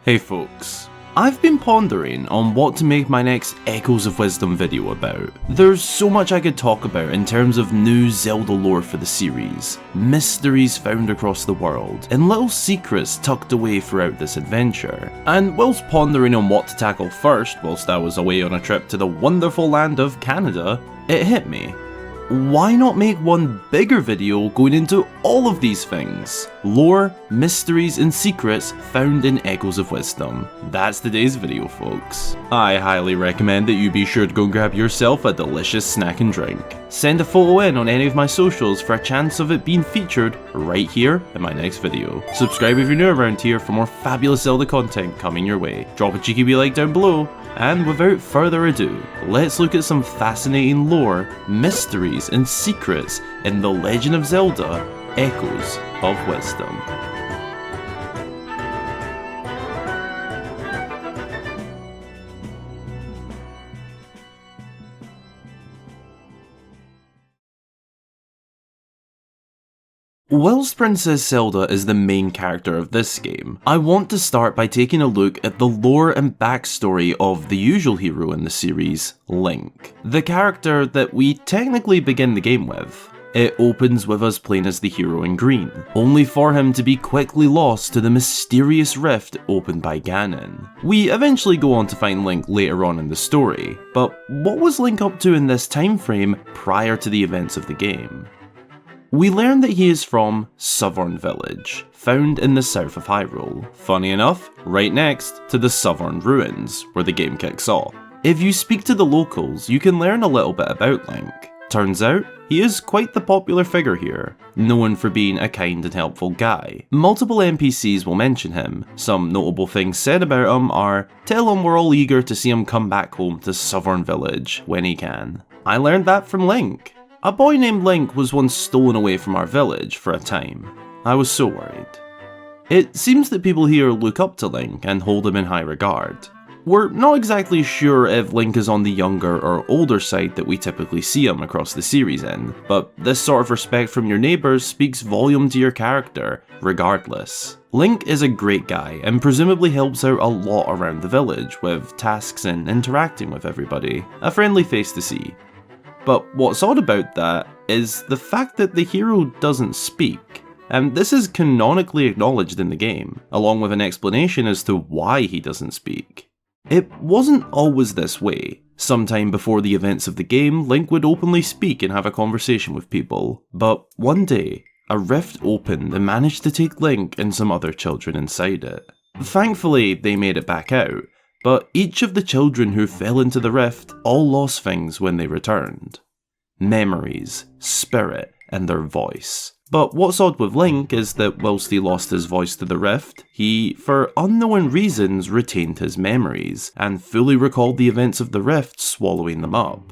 Hey folks, I've been pondering on what to make my next Echoes of Wisdom video about. There's so much I could talk about in terms of new Zelda lore for the series, mysteries found across the world, and little secrets tucked away throughout this adventure. And whilst pondering on what to tackle first whilst I was away on a trip to the wonderful land of Canada, it hit me. Why not make one bigger video going into all of these things? Lore, mysteries and secrets found in Echoes of Wisdom. That's today's video folks. I highly recommend that you be sure to go and grab yourself a delicious snack and drink. Send a photo in on any of my socials for a chance of it being featured right here in my next video. Subscribe if you're new around here for more fabulous Zelda content coming your way. Drop a cheeky wee like down below. And without further ado, let's look at some fascinating lore, mysteries and secrets in The Legend of Zelda: Echoes of Wisdom. Whilst Princess Zelda is the main character of this game, I want to start by taking a look at the lore and backstory of the usual hero in the series, Link. The character that we technically begin the game with. It opens with us playing as the hero in green, only for him to be quickly lost to the mysterious rift opened by Ganon. We eventually go on to find Link later on in the story, but what was Link up to in this time frame prior to the events of the game? We learn that he is from Southern Village, found in the south of Hyrule. Funny enough, right next to the Southern Ruins, where the game kicks off. If you speak to the locals, you can learn a little bit about Link. Turns out, he is quite the popular figure here, known for being a kind and helpful guy. Multiple NPCs will mention him. Some notable things said about him are, tell him we're all eager to see him come back home to Southern Village when he can. I learned that from Link. A boy named Link was once stolen away from our village for a time. I was so worried. It seems that people here look up to Link and hold him in high regard. We're not exactly sure if Link is on the younger or older side that we typically see him across the series in, but this sort of respect from your neighbours speaks volume to your character, regardless. Link is a great guy and presumably helps out a lot around the village with tasks and interacting with everybody. A friendly face to see. But what's odd about that is the fact that the hero doesn't speak, and this is canonically acknowledged in the game, along with an explanation as to why he doesn't speak. It wasn't always this way. Sometime before the events of the game, Link would openly speak and have a conversation with people, but one day, a rift opened and managed to take Link and some other children inside it. Thankfully, they made it back out, but each of the children who fell into the rift all lost things when they returned. Memories, spirit, and their voice. But what's odd with Link is that whilst he lost his voice to the rift, he, for unknown reasons, retained his memories, and fully recalled the events of the rift, swallowing them up.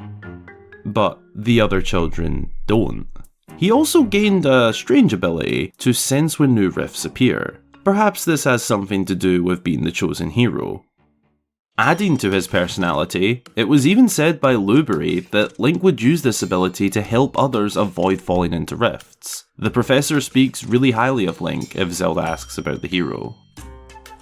But the other children don't. He also gained a strange ability to sense when new rifts appear. Perhaps this has something to do with being the chosen hero. Adding to his personality, it was even said by Luberry that Link would use this ability to help others avoid falling into rifts. The professor speaks really highly of Link if Zelda asks about the hero.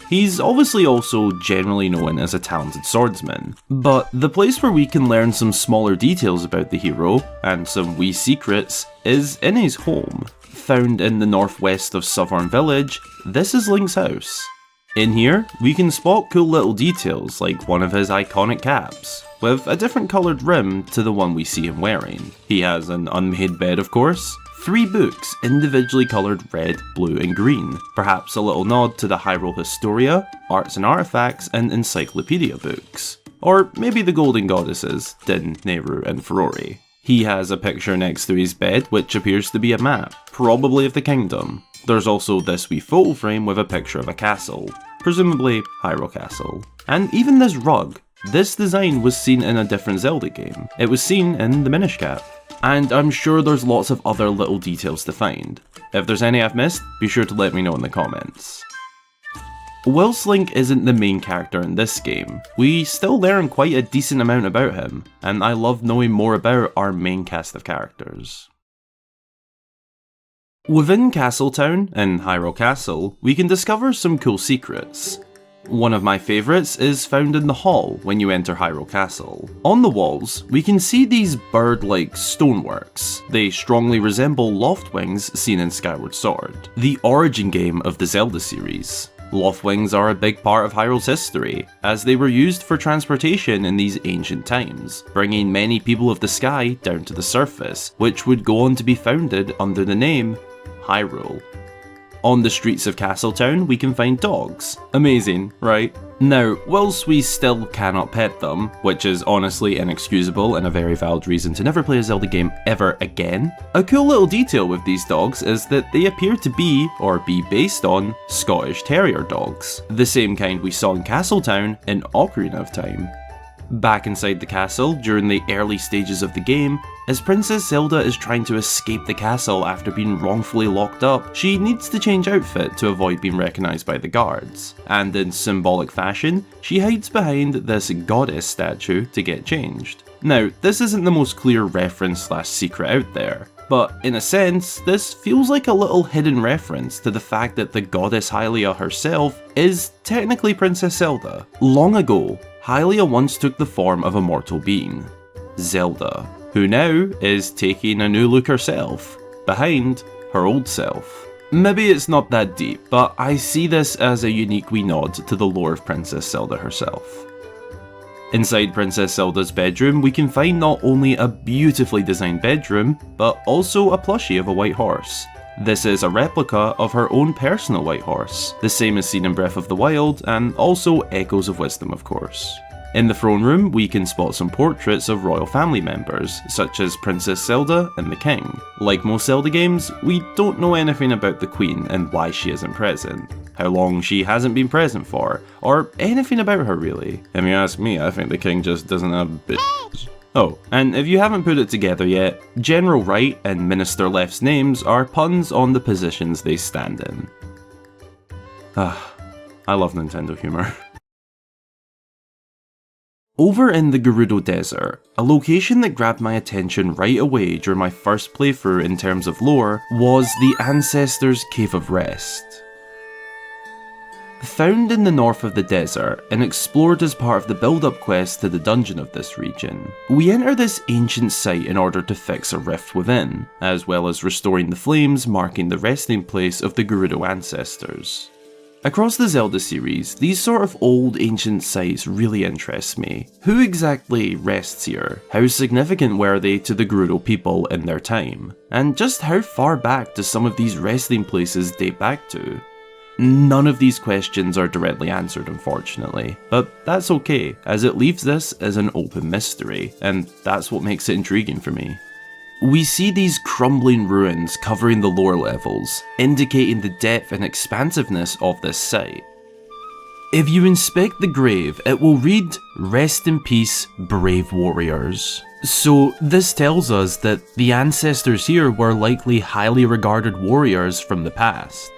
He's obviously also generally known as a talented swordsman, but the place where we can learn some smaller details about the hero, and some wee secrets, is in his home. Found in the northwest of Southern Village, this is Link's house. In here, we can spot cool little details like one of his iconic caps, with a different coloured rim to the one we see him wearing. He has an unmade bed of course, 3 books individually coloured red, blue and green, perhaps a little nod to the Hyrule Historia, Arts and Artifacts and Encyclopedia books. Or maybe the Golden Goddesses, Din, Nehru and Ferori. He has a picture next to his bed which appears to be a map, probably of the kingdom. There's also this wee photo frame with a picture of a castle, presumably Hyrule Castle. And even this rug. This design was seen in a different Zelda game. It was seen in the Minish Cap. And I'm sure there's lots of other little details to find. If there's any I've missed, be sure to let me know in the comments. Whilst Link isn't the main character in this game, we still learn quite a decent amount about him, and I love knowing more about our main cast of characters. Within Castletown, in Hyrule Castle, we can discover some cool secrets. One of my favourites is found in the hall when you enter Hyrule Castle. On the walls, we can see these bird-like stoneworks. They strongly resemble loft wings seen in Skyward Sword, the origin game of the Zelda series. Loft wings are a big part of Hyrule's history, as they were used for transportation in these ancient times, bringing many people of the sky down to the surface, which would go on to be founded under the name Hyrule. On the streets of Castletown, we can find dogs. Amazing, right? Now, whilst we still cannot pet them, which is honestly inexcusable and a very valid reason to never play a Zelda game ever again, a cool little detail with these dogs is that they appear to be, or be based on, Scottish Terrier dogs, the same kind we saw in Castletown in Ocarina of Time. Back inside the castle, during the early stages of the game, as Princess Zelda is trying to escape the castle after being wrongfully locked up, she needs to change outfit to avoid being recognised by the guards, and in symbolic fashion, she hides behind this goddess statue to get changed. Now, this isn't the most clear reference / secret out there, but in a sense, this feels like a little hidden reference to the fact that the goddess Hylia herself is technically Princess Zelda. Long ago, Hylia once took the form of a mortal being, Zelda, who now is taking a new look herself, behind her old self. Maybe it's not that deep, but I see this as a unique wee nod to the lore of Princess Zelda herself. Inside Princess Zelda's bedroom, we can find not only a beautifully designed bedroom, but also a plushie of a white horse. This is a replica of her own personal white horse, the same as seen in Breath of the Wild, and also Echoes of Wisdom of course. In the throne room, we can spot some portraits of royal family members, such as Princess Zelda and the King. Like most Zelda games, we don't know anything about the Queen and why she isn't present, how long she hasn't been present for, or anything about her really. If you ask me, I think the King just doesn't have bitches. Oh, and if you haven't put it together yet, General Right and Minister Left's names are puns on the positions they stand in. I love Nintendo humor. Over in the Gerudo Desert, a location that grabbed my attention right away during my first playthrough in terms of lore was the Ancestors' Cave of Rest. Found in the north of the desert and explored as part of the build-up quest to the dungeon of this region, we enter this ancient site in order to fix a rift within, as well as restoring the flames marking the resting place of the Gerudo Ancestors. Across the Zelda series, these sort of old ancient sites really interest me. Who exactly rests here? How significant were they to the Gerudo people in their time? And just how far back do some of these resting places date back to? None of these questions are directly answered unfortunately, but that's okay, as it leaves this as an open mystery, and that's what makes it intriguing for me. We see these crumbling ruins covering the lower levels, indicating the depth and expansiveness of this site. If you inspect the grave, it will read, "Rest in peace, brave warriors." So this tells us that the ancestors here were likely highly regarded warriors from the past.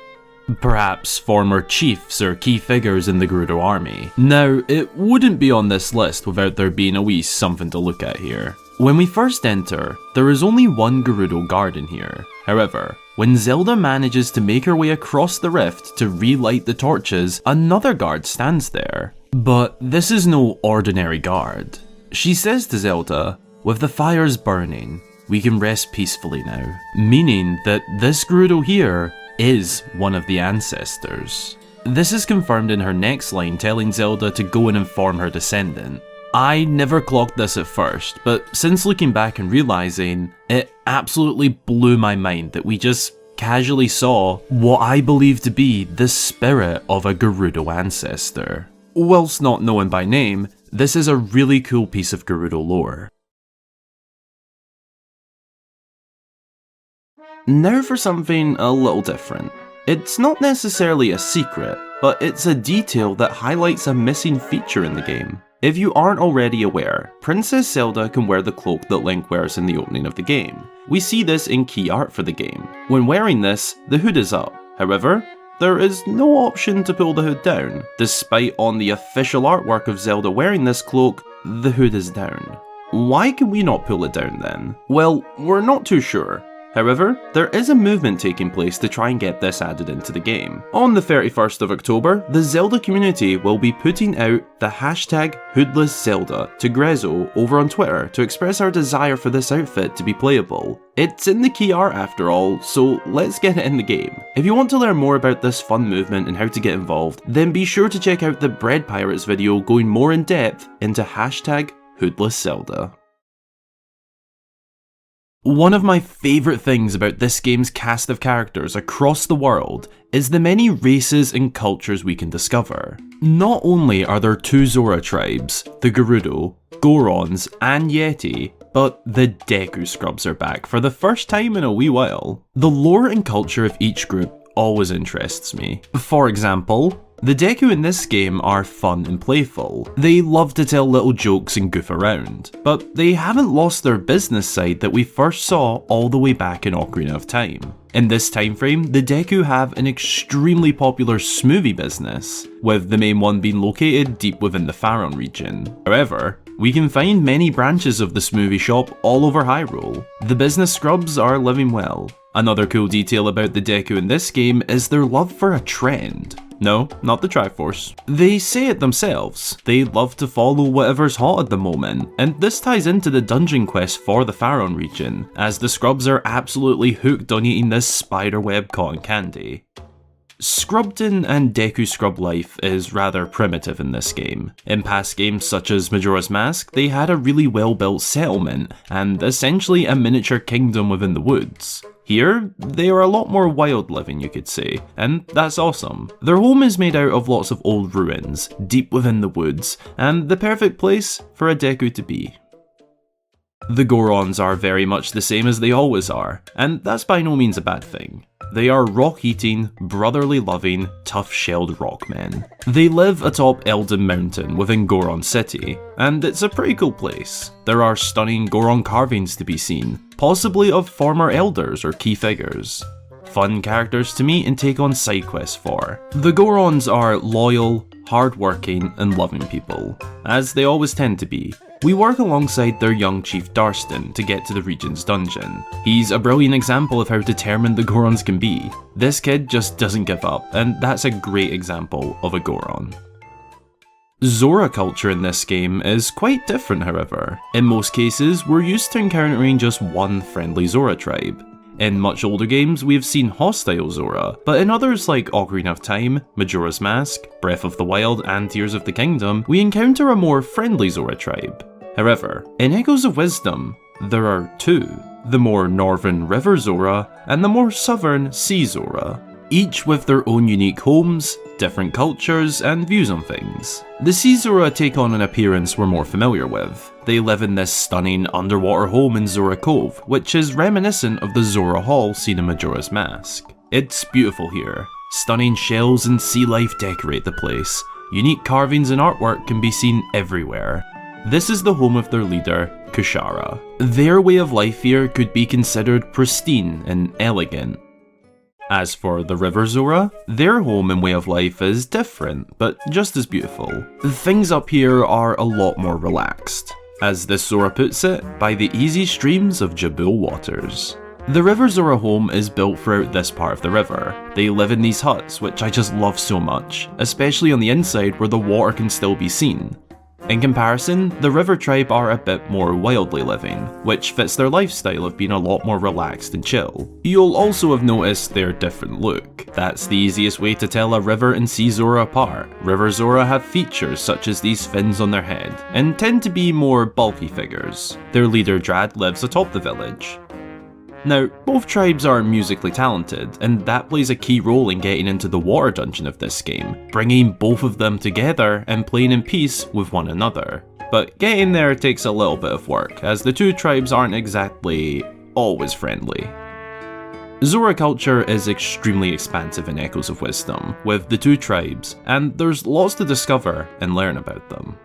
Perhaps former chiefs or key figures in the Gerudo army. Now, it wouldn't be on this list without there being a wee something to look at here. When we first enter, there is only one Gerudo guard in here. However, when Zelda manages to make her way across the rift to relight the torches, another guard stands there. But this is no ordinary guard. She says to Zelda, "With the fires burning, we can rest peacefully now," meaning that this Gerudo here is one of the ancestors. This is confirmed in her next line telling Zelda to go and inform her descendant. I never clocked this at first, but since looking back and realising, it absolutely blew my mind that we just casually saw what I believe to be the spirit of a Gerudo ancestor. Whilst not known by name, this is a really cool piece of Gerudo lore. Now for something a little different. It's not necessarily a secret, but it's a detail that highlights a missing feature in the game. If you aren't already aware, Princess Zelda can wear the cloak that Link wears in the opening of the game. We see this in key art for the game. When wearing this, the hood is up. However, there is no option to pull the hood down. Despite on the official artwork of Zelda wearing this cloak, the hood is down. Why can we not pull it down then? Well, we're not too sure. However, there is a movement taking place to try and get this added into the game. On the 31st of October, the Zelda community will be putting out the hashtag Hoodless Zelda to Grezzo over on Twitter to express our desire for this outfit to be playable. It's in the key art after all, so let's get it in the game. If you want to learn more about this fun movement and how to get involved, then be sure to check out the Bread Pirates video going more in depth into hashtag Hoodless Zelda. One of my favourite things about this game's cast of characters across the world is the many races and cultures we can discover. Not only are there 2 Zora tribes, the Gerudo, Gorons and Yeti, but the Deku Scrubs are back for the first time in a wee while. The lore and culture of each group always interests me. For example, the Deku in this game are fun and playful. They love to tell little jokes and goof around, but they haven't lost their business side that we first saw all the way back in Ocarina of Time. In this time frame, the Deku have an extremely popular smoothie business, with the main one being located deep within the Faron region. However, we can find many branches of the smoothie shop all over Hyrule. The business scrubs are living well. Another cool detail about the Deku in this game is their love for a trend. No, not the Triforce. They say it themselves. They love to follow whatever's hot at the moment, and this ties into the dungeon quest for the Faron region, as the scrubs are absolutely hooked on eating this spiderweb cotton candy. Scrubdon and Deku Scrub life is rather primitive in this game. In past games such as Majora's Mask, they had a really well built settlement, and essentially a miniature kingdom within the woods. Here, they are a lot more wild living, you could say, and that's awesome. Their home is made out of lots of old ruins, deep within the woods, and the perfect place for a Deku to be. The Gorons are very much the same as they always are, and that's by no means a bad thing. They are rock-eating, brotherly-loving, tough-shelled rockmen. They live atop Eldin Mountain within Goron City, and it's a pretty cool place. There are stunning Goron carvings to be seen, possibly of former elders or key figures. Fun characters to meet and take on side quests for. The Gorons are loyal, hard-working, and loving people, as they always tend to be. We work alongside their young chief Darstan to get to the region's dungeon. He's a brilliant example of how determined the Gorons can be. This kid just doesn't give up, and that's a great example of a Goron. Zora culture in this game is quite different, however. In most cases, we're used to encountering just one friendly Zora tribe. In much older games, we have seen hostile Zora, but in others like Ocarina of Time, Majora's Mask, Breath of the Wild, and Tears of the Kingdom, we encounter a more friendly Zora tribe. However, in Echoes of Wisdom, there are 2, the more northern River Zora and the more southern Sea Zora, each with their own unique homes, different cultures, and views on things. The Sea Zora take on an appearance we're more familiar with. They live in this stunning underwater home in Zora Cove, which is reminiscent of the Zora Hall seen in Majora's Mask. It's beautiful here. Stunning shells and sea life decorate the place. Unique carvings and artwork can be seen everywhere. This is the home of their leader, Kushara. Their way of life here could be considered pristine and elegant. As for the River Zora, their home and way of life is different, but just as beautiful. Things up here are a lot more relaxed, as this Zora puts it, by the easy streams of Jabul waters. The River Zora home is built throughout this part of the river. They live in these huts, which I just love so much, especially on the inside where the water can still be seen. In comparison, the River Tribe are a bit more wildly living, which fits their lifestyle of being a lot more relaxed and chill. You'll also have noticed their different look. That's the easiest way to tell a River and Sea Zora apart. River Zora have features such as these fins on their head, and tend to be more bulky figures. Their leader Drad lives atop the village. Now, both tribes are musically talented, and that plays a key role in getting into the water dungeon of this game, bringing both of them together and playing in peace with one another. But getting there takes a little bit of work, as the two tribes aren't exactly always friendly. Zora culture is extremely expansive in Echoes of Wisdom, with the two tribes, and there's lots to discover and learn about them.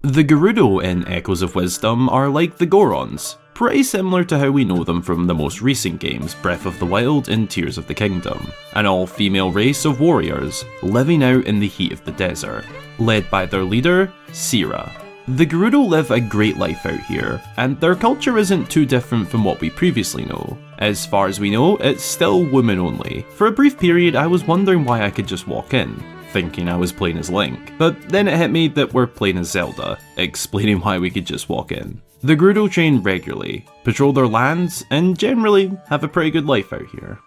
The Gerudo in Echoes of Wisdom are like the Gorons, pretty similar to how we know them from the most recent games, Breath of the Wild and Tears of the Kingdom. An all-female race of warriors living out in the heat of the desert, led by their leader, Sira. The Gerudo live a great life out here, and their culture isn't too different from what we previously know. As far as we know, it's still women only. For a brief period, I was wondering why I could just walk in, thinking I was playing as Link, but then it hit me that we're playing as Zelda, explaining why we could just walk in. The Gerudo train regularly, patrol their lands, and generally have a pretty good life out here.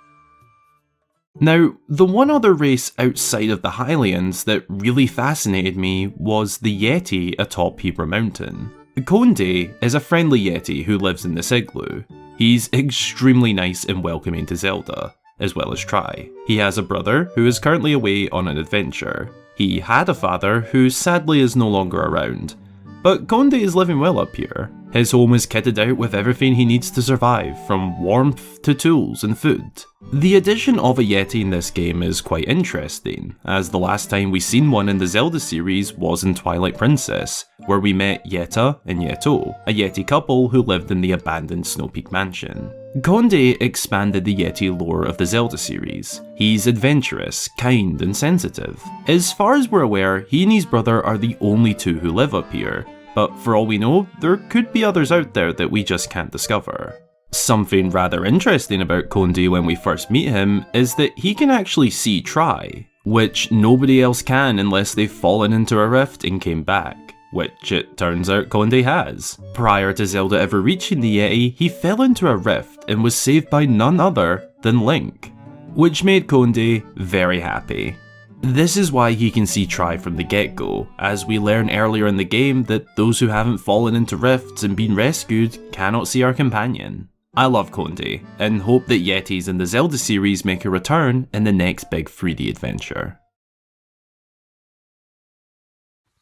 Now, the one other race outside of the Hylians that really fascinated me was the Yeti atop Hebra Mountain. Konde is a friendly Yeti who lives in this igloo. He's extremely nice and welcoming to Zelda, as well as Tri. He has a brother who is currently away on an adventure. He had a father who sadly is no longer around, but Konde is living well up here. His home is kitted out with everything he needs to survive, from warmth to tools and food. The addition of a Yeti in this game is quite interesting, as the last time we seen one in the Zelda series was in Twilight Princess, where we met Yetta and Yeto, a Yeti couple who lived in the abandoned Snow Peak mansion. Konde expanded the Yeti lore of the Zelda series. He's adventurous, kind, and sensitive. As far as we're aware, he and his brother are the only two who live up here, but for all we know, there could be others out there that we just can't discover. Something rather interesting about Konde when we first meet him is that he can actually see Tri, which nobody else can unless they've fallen into a rift and came back, which it turns out Konde has. Prior to Zelda ever reaching the Yeti, he fell into a rift and was saved by none other than Link, which made Konde very happy. This is why he can see Tri from the get-go, as we learn earlier in the game that those who haven't fallen into rifts and been rescued cannot see our companion. I love Konde, and hope that Yetis in the Zelda series make a return in the next big 3D adventure.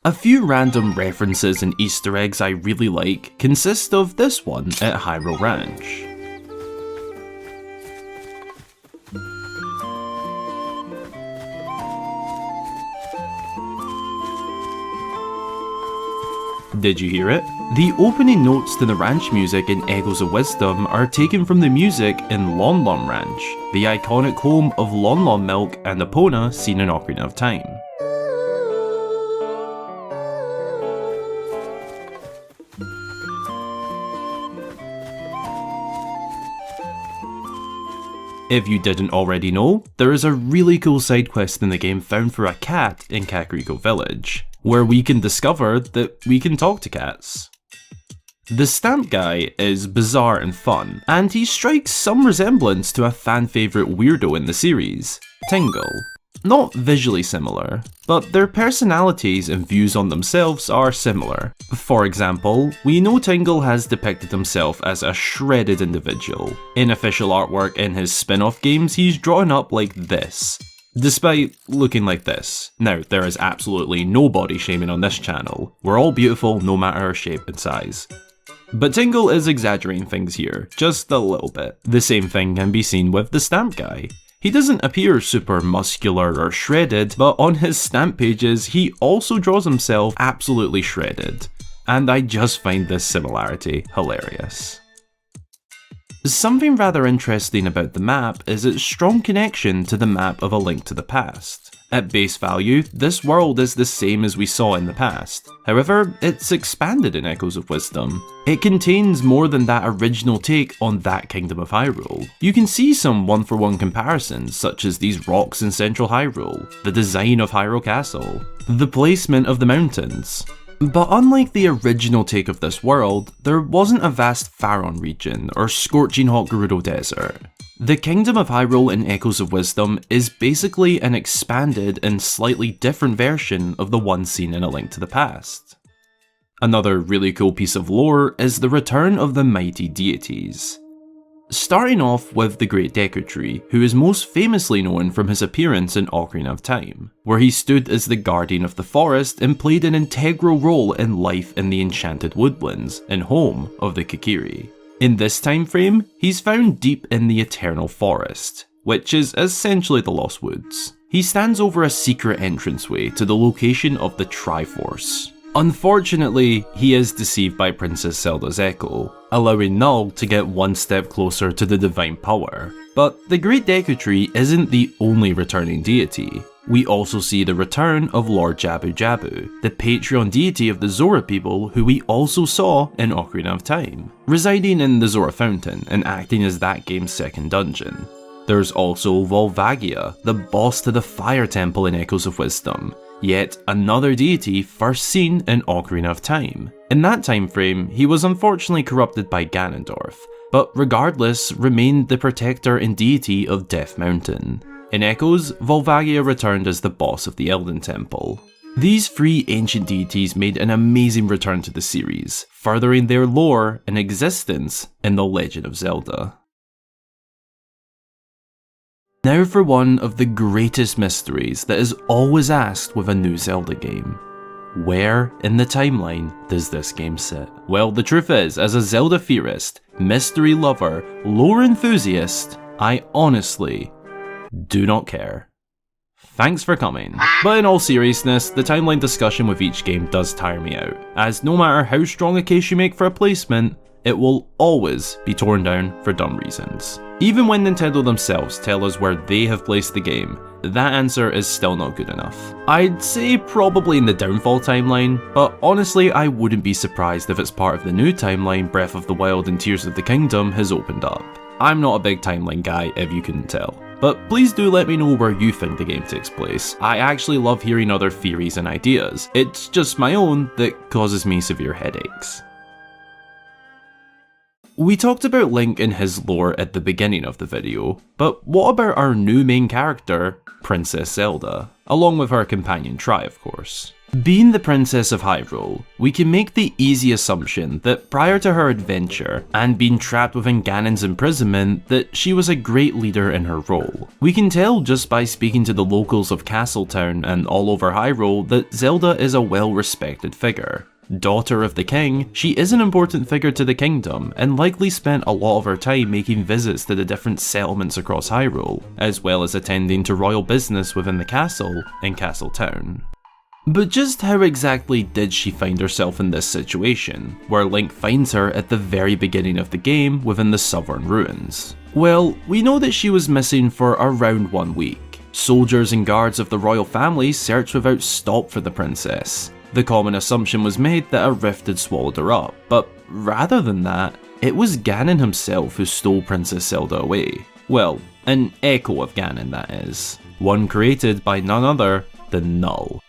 A few random references and Easter eggs I really like consist of this one at Hyrule Ranch. Did you hear it? The opening notes to the ranch music in Echoes of Wisdom are taken from the music in Lon Lon Ranch, the iconic home of Lon Lon Milk and Epona seen in Ocarina of Time. If you didn't already know, there is a really cool side quest in the game found for a cat in Kakariko Village, where we can discover that we can talk to cats. The stamp guy is bizarre and fun, and he strikes some resemblance to a fan favourite weirdo in the series, Tingle. Not visually similar, but their personalities and views on themselves are similar. For example, we know Tingle has depicted himself as a shredded individual. In official artwork in his spin-off games, he's drawn up like this, despite looking like this. Now, there is absolutely no body shaming on this channel. We're all beautiful no matter our shape and size. But Tingle is exaggerating things here, just a little bit. The same thing can be seen with the stamp guy. He doesn't appear super muscular or shredded, but on his stamp pages he also draws himself absolutely shredded. And I just find this similarity hilarious. Something rather interesting about the map is its strong connection to the map of A Link to the Past. At base value, this world is the same as we saw in the past. However, it's expanded in Echoes of Wisdom. It contains more than that original take on that Kingdom of Hyrule. You can see some one-for-one comparisons, such as these rocks in central Hyrule, the design of Hyrule Castle, the placement of the mountains. But unlike the original take of this world, there wasn't a vast Faron region or scorching hot Gerudo Desert. The Kingdom of Hyrule in Echoes of Wisdom is basically an expanded and slightly different version of the one seen in A Link to the Past. Another really cool piece of lore is the return of the mighty deities. Starting off with the Great Deku Tree, who is most famously known from his appearance in Ocarina of Time, where he stood as the guardian of the forest and played an integral role in life in the Enchanted Woodlands and home of the Kokiri. In this time frame, he's found deep in the Eternal Forest, which is essentially the Lost Woods. He stands over a secret entranceway to the location of the Triforce. Unfortunately, he is deceived by Princess Zelda's echo, allowing Null to get one step closer to the divine power. But the Great Deku Tree isn't the only returning deity. We also see the return of Lord Jabu Jabu, the Patreon deity of the Zora people who we also saw in Ocarina of Time, residing in the Zora Fountain and acting as that game's second dungeon. There's also Volvagia, the boss to the Fire Temple in Echoes of Wisdom, yet another deity first seen in Ocarina of Time. In that time frame, he was unfortunately corrupted by Ganondorf, but regardless remained the protector and deity of Death Mountain. In Echoes, Volvagia returned as the boss of the Elden Temple. These three ancient deities made an amazing return to the series, furthering their lore and existence in The Legend of Zelda. Now for one of the greatest mysteries that is always asked with a new Zelda game. Where in the timeline does this game sit? Well, the truth is, as a Zelda theorist, mystery lover, lore enthusiast, I honestly do not care. Thanks for coming. But in all seriousness, the timeline discussion with each game does tire me out, as no matter how strong a case you make for a placement, it will always be torn down for dumb reasons. Even when Nintendo themselves tell us where they have placed the game, that answer is still not good enough. I'd say probably in the Downfall timeline, but honestly I wouldn't be surprised if it's part of the new timeline Breath of the Wild and Tears of the Kingdom has opened up. I'm not a big timeline guy if you couldn't tell. But please do let me know where you think the game takes place. I actually love hearing other theories and ideas. It's just my own that causes me severe headaches. We talked about Link and his lore at the beginning of the video, but what about our new main character, Princess Zelda? Along with her companion Tri, of course. Being the Princess of Hyrule, we can make the easy assumption that prior to her adventure, and being trapped within Ganon's imprisonment, that she was a great leader in her role. We can tell just by speaking to the locals of Castletown and all over Hyrule that Zelda is a well-respected figure. Daughter of the king, she is an important figure to the kingdom, and likely spent a lot of her time making visits to the different settlements across Hyrule, as well as attending to royal business within the castle in Castletown. But just how exactly did she find herself in this situation, where Link finds her at the very beginning of the game within the Southern Ruins? Well, we know that she was missing for around 1 week. Soldiers and guards of the royal family searched without stop for the princess. The common assumption was made that a rift had swallowed her up, but rather than that, it was Ganon himself who stole Princess Zelda away. Well, an echo of Ganon that is. One created by none other than Null.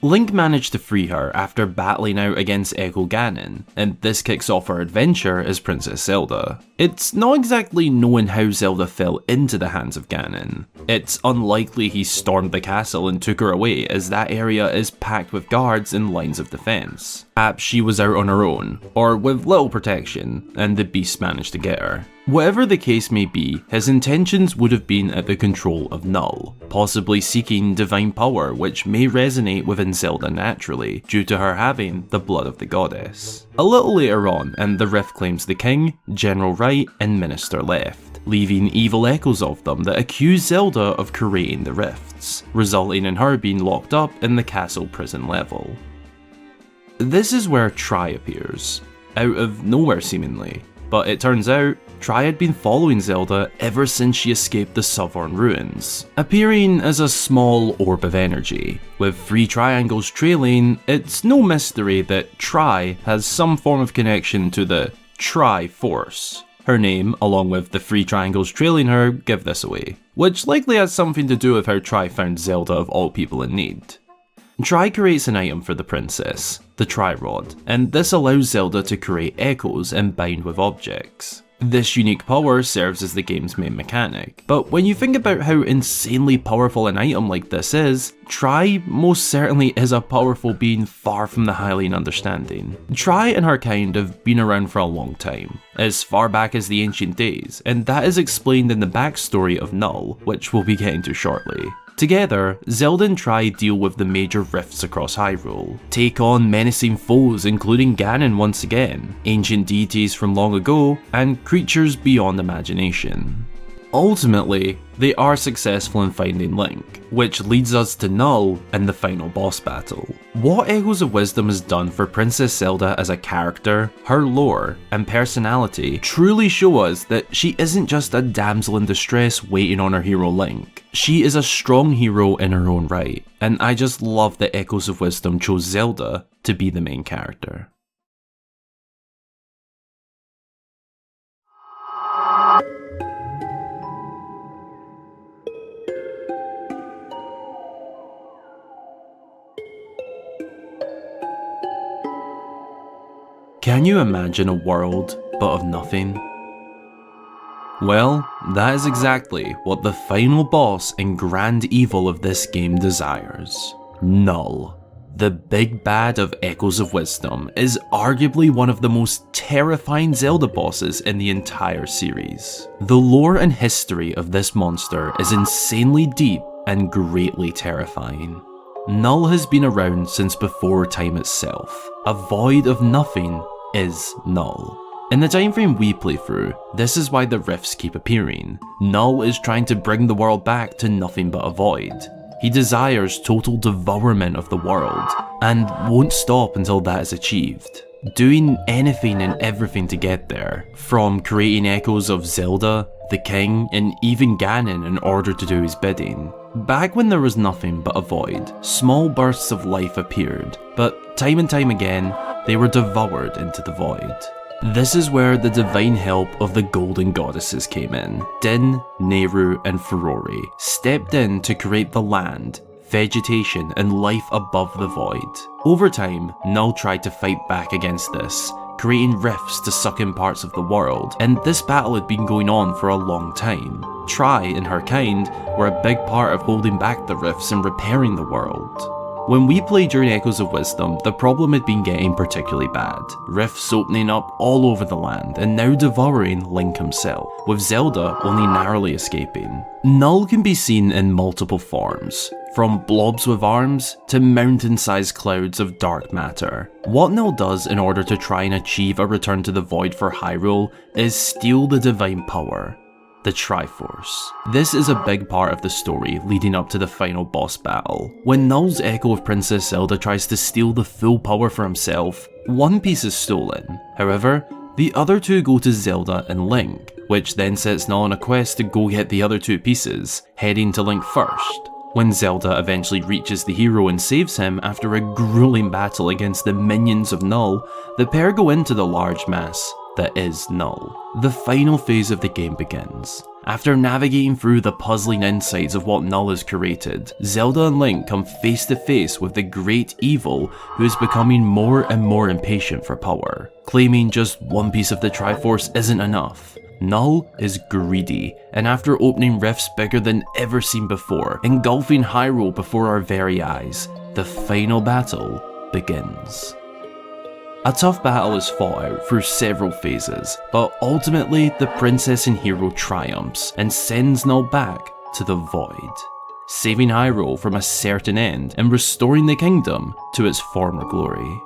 Link managed to free her after battling out against Echo Ganon, and this kicks off her adventure as Princess Zelda. It's not exactly known how Zelda fell into the hands of Ganon. It's unlikely he stormed the castle and took her away, as that area is packed with guards and lines of defense. Perhaps she was out on her own, or with little protection, and the beast managed to get her. Whatever the case may be, his intentions would have been at the control of Null, possibly seeking divine power, which may resonate within Zelda naturally, due to her having the blood of the goddess. A little later on, and the rift claims the king, General Wright, and Minister left, leaving evil echoes of them that accuse Zelda of creating the rifts, resulting in her being locked up in the castle prison level. This is where Tri appears, out of nowhere seemingly, but it turns out Tri had been following Zelda ever since she escaped the Southern Ruins. Appearing as a small orb of energy, with 3 triangles trailing, it's no mystery that Tri has some form of connection to the Tri-Force. Her name, along with the 3 triangles trailing her, give this away, which likely has something to do with how Tri found Zelda of all people in need. Tri creates an item for the princess, the Tri-Rod, and this allows Zelda to create echoes and bind with objects. This unique power serves as the game's main mechanic, but when you think about how insanely powerful an item like this is, Tri most certainly is a powerful being far from the Hylian understanding. Tri and her kind have been around for a long time, as far back as the ancient days, and that is explained in the backstory of Null, which we'll be getting to shortly. Together, Zelda and Tri deal with the major rifts across Hyrule, take on menacing foes including Ganon once again, ancient deities from long ago, and creatures beyond imagination. Ultimately, they are successful in finding Link, which leads us to Null and the final boss battle. What Echoes of Wisdom has done for Princess Zelda as a character, her lore, and personality truly show us that she isn't just a damsel in distress waiting on her hero Link. She is a strong hero in her own right, and I just love that Echoes of Wisdom chose Zelda to be the main character. Can you imagine a world but of nothing? Well, that is exactly what the final boss and grand evil of this game desires. Null. The big bad of Echoes of Wisdom is arguably one of the most terrifying Zelda bosses in the entire series. The lore and history of this monster is insanely deep and greatly terrifying. Null has been around since before time itself. A void of nothing is Null. In the time frame we play through, this is why the rifts keep appearing. Null is trying to bring the world back to nothing but a void. He desires total devourment of the world, and won't stop until that is achieved. Doing anything and everything to get there, from creating echoes of Zelda, the king, and even Ganon in order to do his bidding. Back when there was nothing but a void, small bursts of life appeared, but time and time again, they were devoured into the void. This is where the divine help of the golden goddesses came in. Din, Nehru, and Furore stepped in to create the land, vegetation, and life above the void. Over time, Null tried to fight back against this, creating rifts to suck in parts of the world, and this battle had been going on for a long time. Tri and her kind were a big part of holding back the rifts and repairing the world. When we played during Echoes of Wisdom, the problem had been getting particularly bad. Rifts opening up all over the land and now devouring Link himself, with Zelda only narrowly escaping. Null can be seen in multiple forms, from blobs with arms to mountain-sized clouds of dark matter. What Null does in order to try and achieve a return to the void for Hyrule is steal the divine power, the Triforce. This is a big part of the story leading up to the final boss battle. When Null's echo of Princess Zelda tries to steal the full power for himself, one piece is stolen. However, the other two go to Zelda and Link, which then sets Null on a quest to go get the other two pieces, heading to Link first. When Zelda eventually reaches the hero and saves him after a grueling battle against the minions of Null, the pair go into the large mass that is Null. The final phase of the game begins. After navigating through the puzzling insides of what Null has created, Zelda and Link come face to face with the great evil who is becoming more and more impatient for power, claiming just one piece of the Triforce isn't enough. Null is greedy, and after opening rifts bigger than ever seen before, engulfing Hyrule before our very eyes, the final battle begins. A tough battle is fought out through several phases, but ultimately the princess and hero triumphs and sends Null back to the void, saving Hyrule from a certain end and restoring the kingdom to its former glory.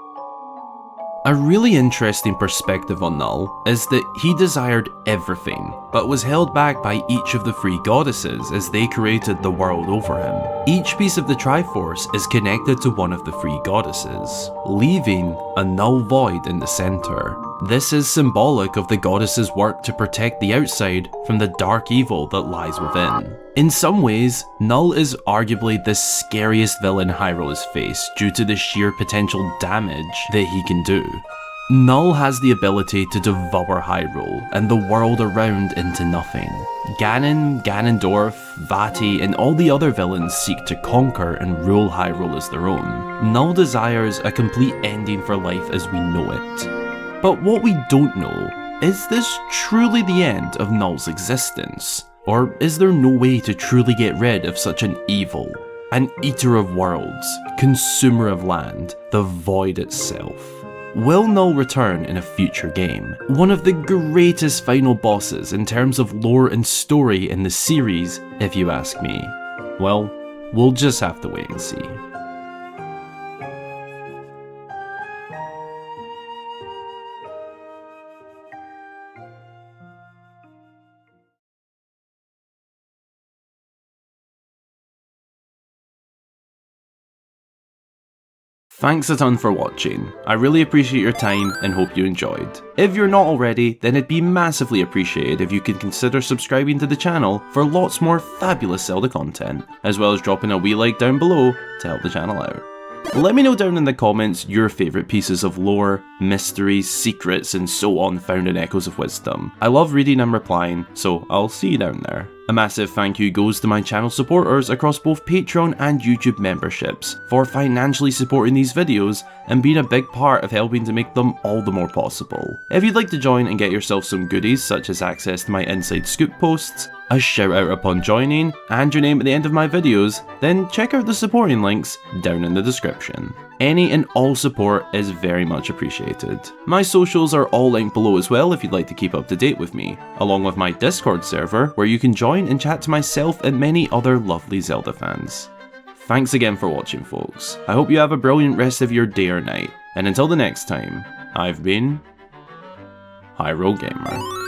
A really interesting perspective on Null is that he desired everything, but was held back by each of the three goddesses as they created the world over him. Each piece of the Triforce is connected to one of the three goddesses, leaving a Null void in the centre. This is symbolic of the goddesses' work to protect the outside from the dark evil that lies within. In some ways, Null is arguably the scariest villain Hyrule has faced due to the sheer potential damage that he can do. Null has the ability to devour Hyrule and the world around into nothing. Ganon, Ganondorf, Vati, and all the other villains seek to conquer and rule Hyrule as their own. Null desires a complete ending for life as we know it. But what we don't know, is this truly the end of Null's existence? Or is there no way to truly get rid of such an evil? An eater of worlds, consumer of land, the void itself. Will Null return in a future game? One of the greatest final bosses in terms of lore and story in the series, if you ask me. Well, we'll just have to wait and see. Thanks a ton for watching. I really appreciate your time and hope you enjoyed. If you're not already, then it'd be massively appreciated if you could consider subscribing to the channel for lots more fabulous Zelda content, as well as dropping a wee like down below to help the channel out. Let me know down in the comments your favourite pieces of lore, mysteries, secrets and so on found in Echoes of Wisdom. I love reading and replying, so I'll see you down there. A massive thank you goes to my channel supporters across both Patreon and YouTube memberships for financially supporting these videos and being a big part of helping to make them all the more possible. If you'd like to join and get yourself some goodies such as access to my inside scoop posts, a shout out upon joining, and your name at the end of my videos, then check out the supporting links down in the description. Any and all support is very much appreciated. My socials are all linked below as well if you'd like to keep up to date with me, along with my Discord server where you can join and chat to myself and many other lovely Zelda fans. Thanks again for watching, folks. I hope you have a brilliant rest of your day or night, and until the next time, I've been Hyrule Gamer.